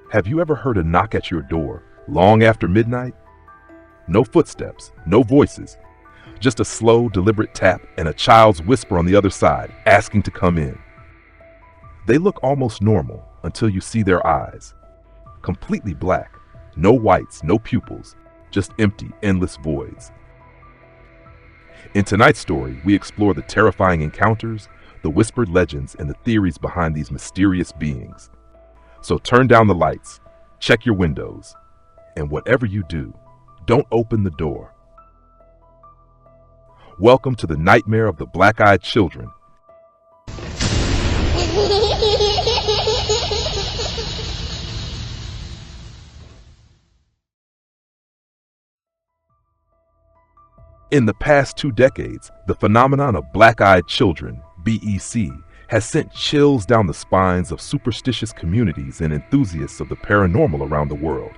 Have you ever heard a knock at your door long after midnight? No footsteps, no voices, just a slow, deliberate tap and a child's whisper on the other side asking to come in. They look almost normal until you see their eyes. Completely black, no whites, no pupils, just empty, endless voids. In tonight's story, we explore the terrifying encounters, the whispered legends, and the theories behind these mysterious beings. So turn down the lights, check your windows, and whatever you do, don't open the door. Welcome to the nightmare of the black-eyed children. In the past 2 decades, the phenomenon of black-eyed children, BEC, has sent chills down the spines of superstitious communities and enthusiasts of the paranormal around the world.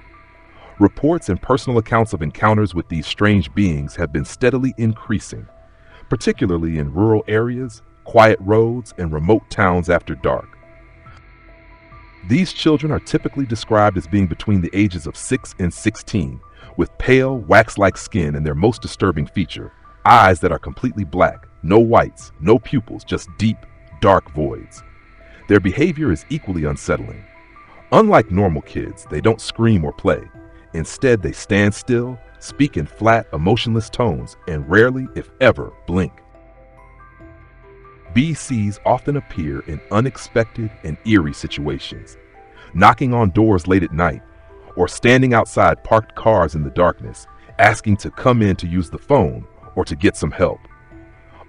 Reports and personal accounts of encounters with these strange beings have been steadily increasing, particularly in rural areas, quiet roads, and remote towns after dark. These children are typically described as being between the ages of 6 and 16, with pale, wax-like skin and their most disturbing feature, eyes that are completely black, no whites, no pupils, just deep, dark voids. Their behavior is equally unsettling. Unlike normal kids, they don't scream or play. Instead, they stand still, speak in flat, emotionless tones, and rarely, if ever, blink. BCs often appear in unexpected and eerie situations, knocking on doors late at night, or standing outside parked cars in the darkness, asking to come in to use the phone or to get some help.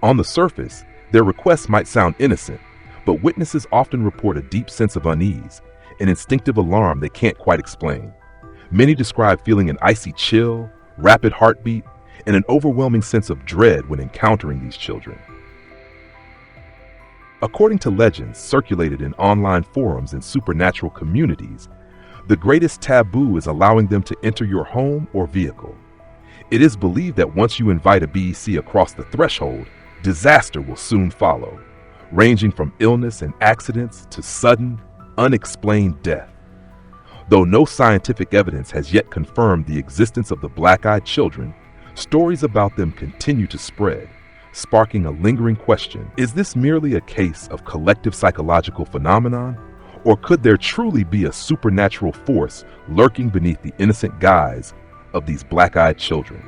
On the surface, their requests might sound innocent, but witnesses often report a deep sense of unease, an instinctive alarm they can't quite explain. Many describe feeling an icy chill, rapid heartbeat, and an overwhelming sense of dread when encountering these children. According to legends circulated in online forums and supernatural communities, the greatest taboo is allowing them to enter your home or vehicle. It is believed that once you invite a BEC across the threshold, disaster will soon follow, ranging from illness and accidents to sudden, unexplained death. Though no scientific evidence has yet confirmed the existence of the black-eyed children, stories about them continue to spread, sparking a lingering question: is this merely a case of collective psychological phenomenon, or could there truly be a supernatural force lurking beneath the innocent guise of these black-eyed children?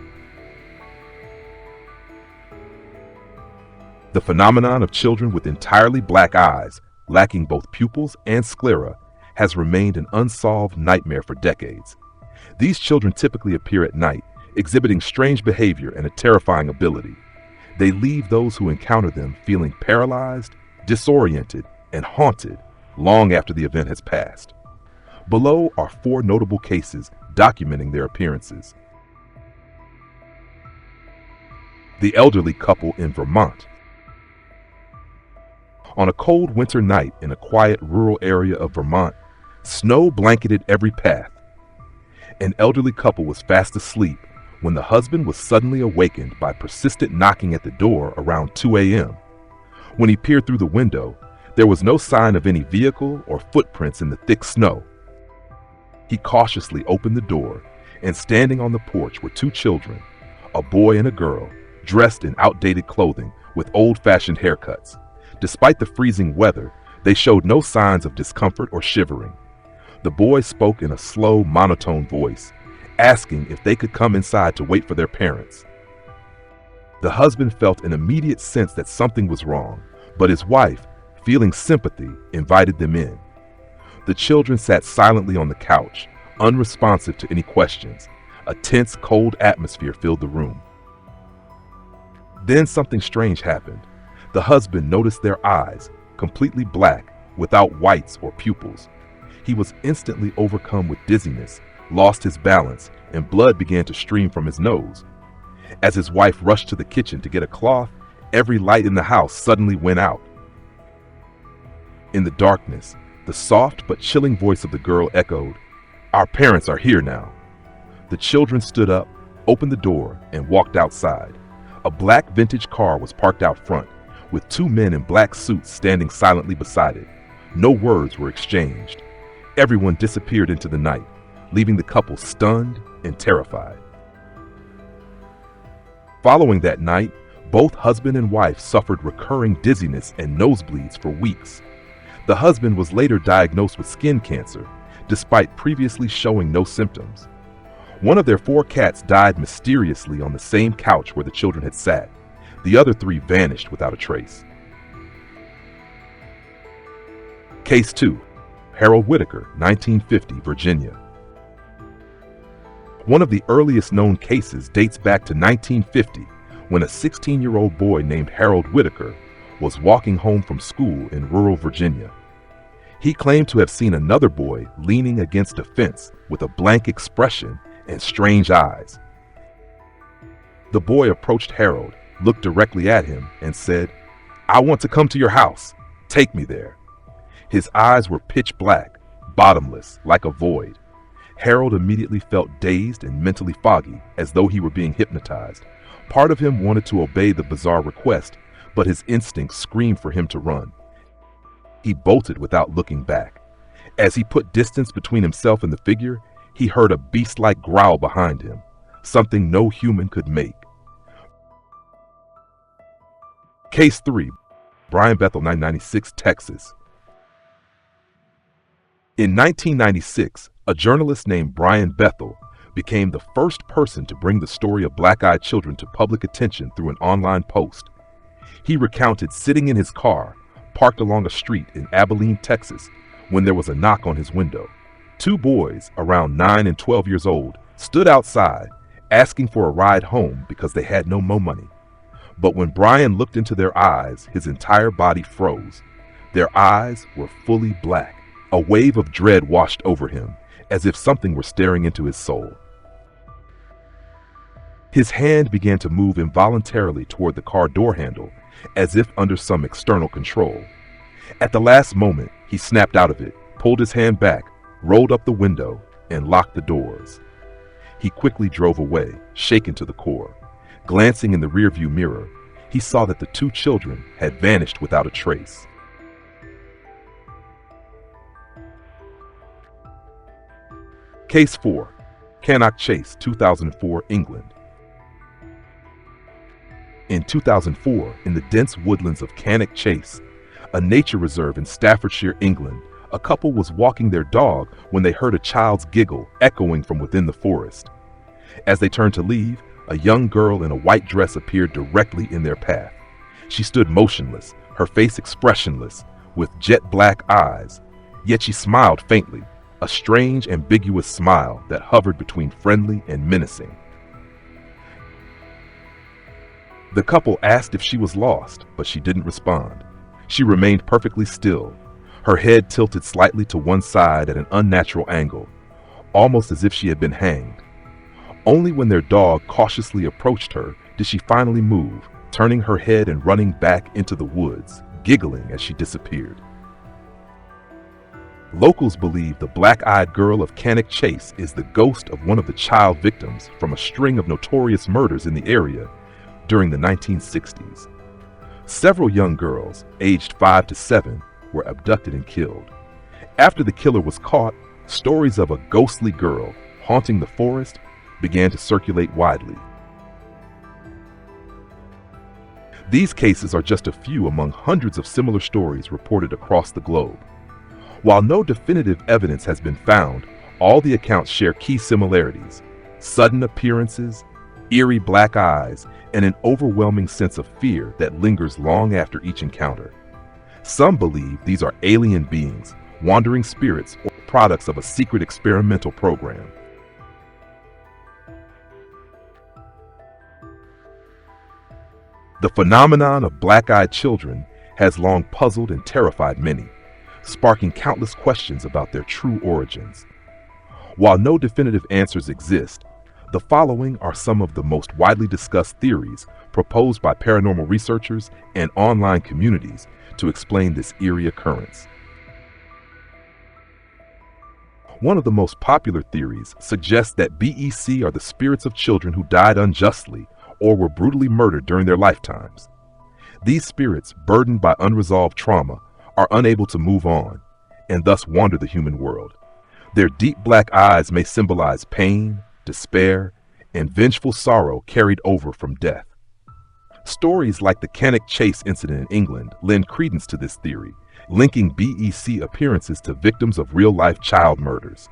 The phenomenon of children with entirely black eyes, lacking both pupils and sclera, has remained an unsolved nightmare for decades. These children typically appear at night, exhibiting strange behavior and a terrifying ability. They leave those who encounter them feeling paralyzed, disoriented, and haunted long after the event has passed. Below are 4 notable cases documenting their appearances. The elderly couple in Vermont. On a cold winter night in a quiet rural area of Vermont, snow blanketed every path. An elderly couple was fast asleep when the husband was suddenly awakened by persistent knocking at the door around 2 a.m. When he peered through the window, there was no sign of any vehicle or footprints in the thick snow. He cautiously opened the door, and standing on the porch were 2 children, a boy and a girl, dressed in outdated clothing with old-fashioned haircuts. Despite the freezing weather, they showed no signs of discomfort or shivering. The boy spoke in a slow, monotone voice, asking if they could come inside to wait for their parents. The husband felt an immediate sense that something was wrong, but his wife, feeling sympathy, invited them in. The children sat silently on the couch, unresponsive to any questions. A tense, cold atmosphere filled the room. Then something strange happened. The husband noticed their eyes, completely black, without whites or pupils. He was instantly overcome with dizziness, lost his balance, and blood began to stream from his nose. As his wife rushed to the kitchen to get a cloth, every light in the house suddenly went out. In the darkness, the soft but chilling voice of the girl echoed, "Our parents are here now." The children stood up, opened the door, and walked outside. A black vintage car was parked out front, with 2 men in black suits standing silently beside it. No words were exchanged. Everyone disappeared into the night, leaving the couple stunned and terrified. Following that night, both husband and wife suffered recurring dizziness and nosebleeds for weeks. The husband was later diagnosed with skin cancer, despite previously showing no symptoms. One of their 4 cats died mysteriously on the same couch where the children had sat. The other 3 vanished without a trace. Case 2. Harold Whitaker, 1950, Virginia. One of the earliest known cases dates back to 1950, when a 16-year-old boy named Harold Whitaker was walking home from school in rural Virginia. He claimed to have seen another boy leaning against a fence with a blank expression and strange eyes. The boy approached Harold, looked directly at him, and said, "I want to come to your house. Take me there." His eyes were pitch black, bottomless, like a void. Harold immediately felt dazed and mentally foggy, as though he were being hypnotized. Part of him wanted to obey the bizarre request, but his instincts screamed for him to run. He bolted without looking back. As he put distance between himself and the figure, he heard a beast-like growl behind him, something no human could make. Case 3. Brian Bethel, 1996, Texas. In 1996, a journalist named Brian Bethel became the first person to bring the story of black-eyed children to public attention through an online post. He recounted sitting in his car, parked along a street in Abilene, Texas, when there was a knock on his window. 2 boys, around 9 and 12 years old, stood outside, asking for a ride home because they had no more money. But when Brian looked into their eyes, his entire body froze. Their eyes were fully black. A wave of dread washed over him, as if something were staring into his soul. His hand began to move involuntarily toward the car door handle, as if under some external control. At the last moment, he snapped out of it, pulled his hand back, rolled up the window, and locked the doors. He quickly drove away, shaken to the core. Glancing in the rearview mirror, he saw that the 2 children had vanished without a trace. Case 4. Cannock Chase, 2004, England. In 2004, in the dense woodlands of Cannock Chase, a nature reserve in Staffordshire, England, a couple was walking their dog when they heard a child's giggle echoing from within the forest. As they turned to leave, a young girl in a white dress appeared directly in their path. She stood motionless, her face expressionless, with jet black eyes, yet she smiled faintly, a strange, ambiguous smile that hovered between friendly and menacing. The couple asked if she was lost, but she didn't respond. She remained perfectly still, her head tilted slightly to one side at an unnatural angle, almost as if she had been hanged. Only when their dog cautiously approached her did she finally move, turning her head and running back into the woods, giggling as she disappeared. Locals believe the black-eyed girl of Cannock Chase is the ghost of one of the child victims from a string of notorious murders in the area during the 1960s. Several young girls, aged 5 to 7, were abducted and killed. After the killer was caught, stories of a ghostly girl haunting the forest began to circulate widely. These cases are just a few among hundreds of similar stories reported across the globe. While no definitive evidence has been found, all the accounts share key similarities: sudden appearances, eerie black eyes, and an overwhelming sense of fear that lingers long after each encounter. Some believe these are alien beings, wandering spirits, or products of a secret experimental program. The phenomenon of black-eyed children has long puzzled and terrified many, sparking countless questions about their true origins. While no definitive answers exist, the following are some of the most widely discussed theories proposed by paranormal researchers and online communities to explain this eerie occurrence. One of the most popular theories suggests that BEC are the spirits of children who died unjustly or were brutally murdered during their lifetimes. These spirits, burdened by unresolved trauma, are unable to move on, and thus wander the human world, Their deep black eyes may symbolize pain, despair, and vengeful sorrow carried over from death. Stories like the Cannock Chase incident in England lend credence to this theory, linking BEC appearances to victims of real-life child murders.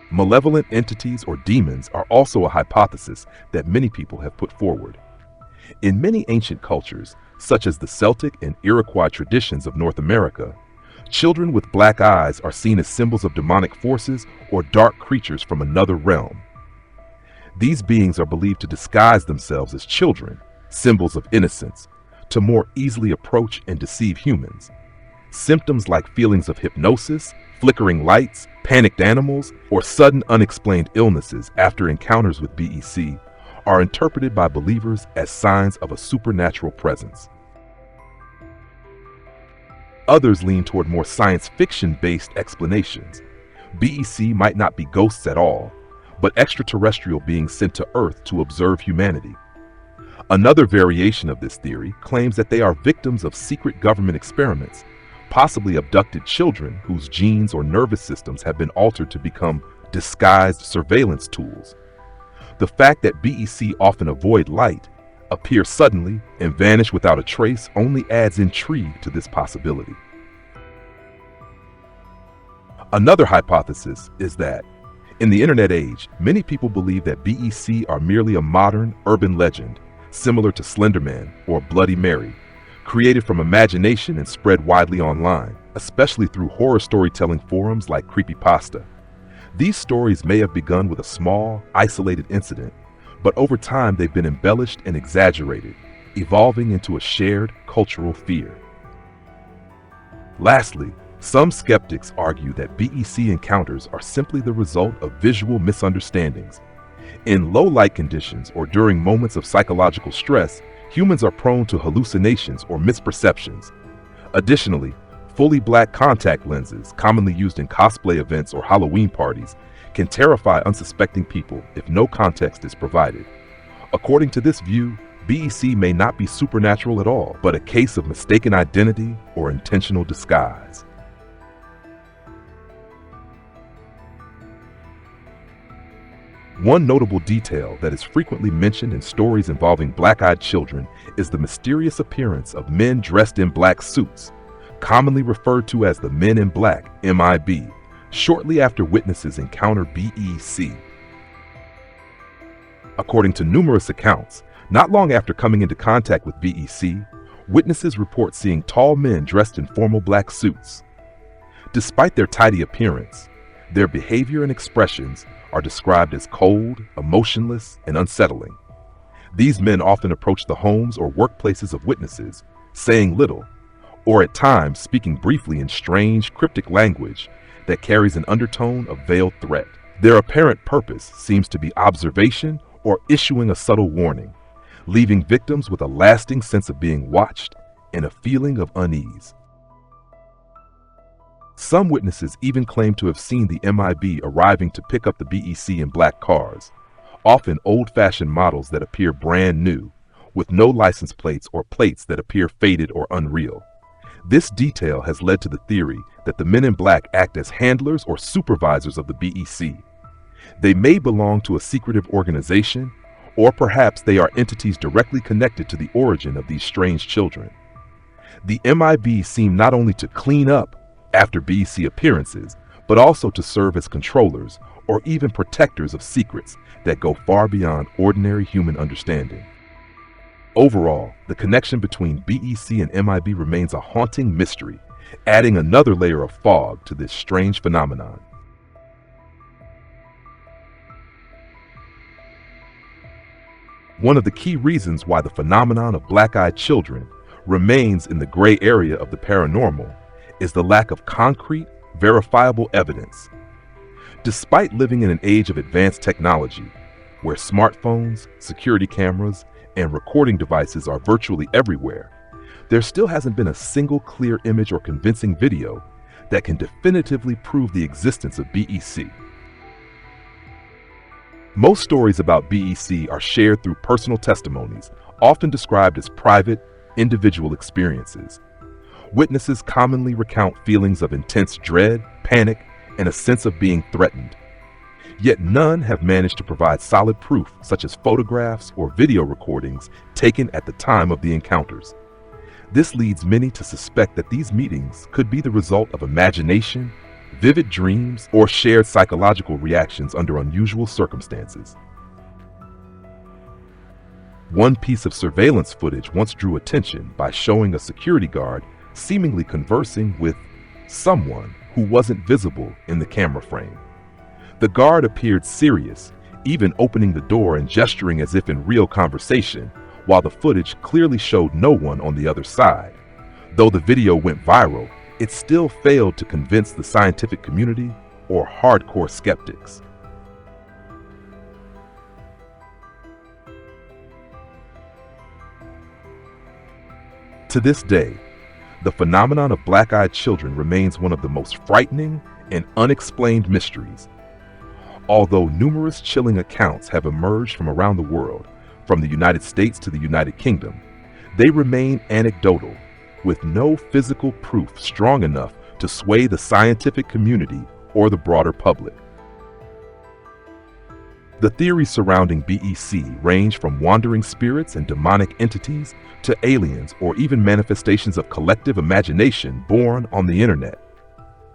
Malevolent entities or demons are also a hypothesis that many people have put forward. In many ancient cultures, such as the Celtic and Iroquois traditions of North America, children with black eyes are seen as symbols of demonic forces or dark creatures from another realm. These beings are believed to disguise themselves as children, symbols of innocence, to more easily approach and deceive humans. Symptoms like feelings of hypnosis, flickering lights, panicked animals, or sudden unexplained illnesses after encounters with BEC are interpreted by believers as signs of a supernatural presence. Others lean toward more science fiction-based explanations. BEC might not be ghosts at all, but extraterrestrial beings sent to Earth to observe humanity. Another variation of this theory claims that they are victims of secret government experiments, possibly abducted children whose genes or nervous systems have been altered to become disguised surveillance tools. The fact that BEC often avoid light, appear suddenly, and vanish without a trace only adds intrigue to this possibility. Another hypothesis is that, in the internet age, many people believe that BEC are merely a modern, urban legend, similar to Slender Man or Bloody Mary, created from imagination and spread widely online, especially through horror storytelling forums like Creepypasta. These stories may have begun with a small, isolated incident, but over time they've been embellished and exaggerated, evolving into a shared cultural fear. Lastly, some skeptics argue that BEC encounters are simply the result of visual misunderstandings. In low light conditions or during moments of psychological stress, humans are prone to hallucinations or misperceptions. Additionally, fully black contact lenses, commonly used in cosplay events or Halloween parties, can terrify unsuspecting people if no context is provided. According to this view, BEC may not be supernatural at all, but a case of mistaken identity or intentional disguise. One notable detail that is frequently mentioned in stories involving black-eyed children is the mysterious appearance of men dressed in black suits, commonly referred to as the Men in Black, MIB, shortly after witnesses encounter BEC. According to numerous accounts, not long after coming into contact with BEC, witnesses report seeing tall men dressed in formal black suits. Despite their tidy appearance, their behavior and expressions are described as cold, emotionless, and unsettling. These men often approach the homes or workplaces of witnesses, saying little, or at times speaking briefly in strange, cryptic language that carries an undertone of veiled threat. Their apparent purpose seems to be observation or issuing a subtle warning, leaving victims with a lasting sense of being watched and a feeling of unease. Some witnesses even claim to have seen the MIB arriving to pick up the BEC in black cars, often old-fashioned models that appear brand new, with no license plates or plates that appear faded or unreal. This detail has led to the theory that the Men in Black act as handlers or supervisors of the BEC. They may belong to a secretive organization, or perhaps they are entities directly connected to the origin of these strange children. The MIB seem not only to clean up after BEC appearances, but also to serve as controllers or even protectors of secrets that go far beyond ordinary human understanding. Overall, the connection between BEC and MIB remains a haunting mystery, adding another layer of fog to this strange phenomenon. One of the key reasons why the phenomenon of black-eyed children remains in the gray area of the paranormal is the lack of concrete, verifiable evidence. Despite living in an age of advanced technology, where smartphones, security cameras, and recording devices are virtually everywhere, there still hasn't been a single clear image or convincing video that can definitively prove the existence of BEC. Most stories about BEC are shared through personal testimonies, often described as private, individual experiences. Witnesses commonly recount feelings of intense dread, panic, and a sense of being threatened. Yet none have managed to provide solid proof, such as photographs or video recordings taken at the time of the encounters. This leads many to suspect that these meetings could be the result of imagination, vivid dreams, or shared psychological reactions under unusual circumstances. One piece of surveillance footage once drew attention by showing a security guard seemingly conversing with someone who wasn't visible in the camera frame. The guard appeared serious, even opening the door and gesturing as if in real conversation, while the footage clearly showed no one on the other side. Though the video went viral, it still failed to convince the scientific community or hardcore skeptics. To this day, the phenomenon of black-eyed children remains one of the most frightening and unexplained mysteries. Although numerous chilling accounts have emerged from around the world, from the United States to the United Kingdom, they remain anecdotal, with no physical proof strong enough to sway the scientific community or the broader public. The theories surrounding BEC range from wandering spirits and demonic entities to aliens or even manifestations of collective imagination born on the internet.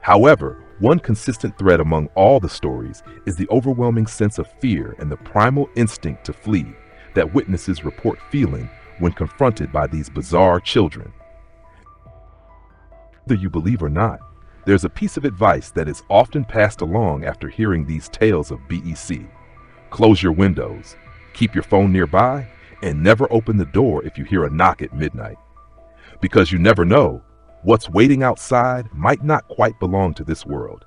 However, one consistent thread among all the stories is the overwhelming sense of fear and the primal instinct to flee that witnesses report feeling when confronted by these bizarre children. Whether you believe or not, there's a piece of advice that is often passed along after hearing these tales of BEC. Close your windows, keep your phone nearby, and never open the door if you hear a knock at midnight. Because you never know, what's waiting outside might not quite belong to this world.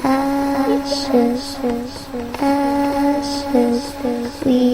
Ashes, ashes, we